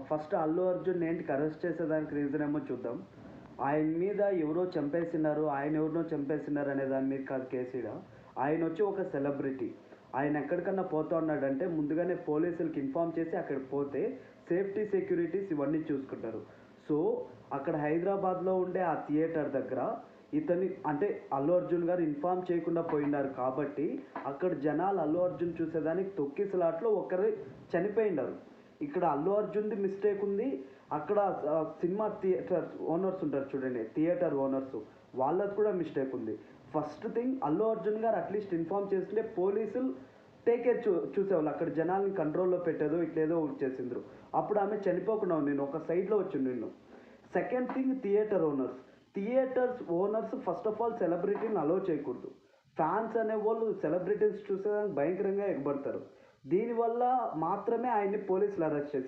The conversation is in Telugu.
ఫస్ట్ అల్లు అర్జున్ ఏంటికి అరెస్ట్ చేసేదానికి రీజన్ ఏమో చూద్దాం. ఆయన మీద ఎవరో చంపేసినారు, ఆయన ఎవరినో చంపేసినారు అనే దాని మీద కాదు కేసు ఈడ. ఆయన వచ్చి ఒక సెలబ్రిటీ. ఆయన ఎక్కడికన్నా పోతా ఉన్నాడంటే ముందుగానే పోలీసులకి ఇన్ఫామ్ చేసి అక్కడికి పోతే సేఫ్టీ సెక్యూరిటీస్ ఇవన్నీ చూసుకుంటారు. సో అక్కడ హైదరాబాద్లో ఉండే ఆ థియేటర్ దగ్గర ఇతని అంటే అల్లు అర్జున్ గారు ఇన్ఫామ్ చేయకుండా పోయినారు కాబట్టి అక్కడ జనాలు అల్లు అర్జున్ చూసేదానికి తొక్కిసలాట్లో ఒకరు చనిపోయినారు. ఇక్కడ అల్లు అర్జున్ది మిస్టేక్ ఉంది. అక్కడ సినిమా థియేటర్ ఓనర్స్ ఉంటారు చూడండి, థియేటర్ ఓనర్స్, వాళ్ళది కూడా మిస్టేక్ ఉంది. ఫస్ట్ థింగ్ అల్లు అర్జున్ గారు అట్లీస్ట్ ఇన్ఫామ్ చేస్తుంటే పోలీసులు టేకేర్ చూసేవాళ్ళు, అక్కడ జనాల్ని కంట్రోల్లో పెట్టేదో ఇట్లేదో చేసిండ్రు. అప్పుడు ఆమె చనిపోకుండా నేను ఒక సైడ్లో వచ్చి నిన్ను. Second thing theatres owners first of all సెలబ్రిటీని అలో చేయకూడదు. ఫ్యాన్స్ అనేవాళ్ళు సెలబ్రిటీస్ చూసేదానికి భయంకరంగా ఎగబడతారు. దీనివల్ల మాత్రమే ఆయన్ని పోలీసులు అరెస్ట్ చేశారు.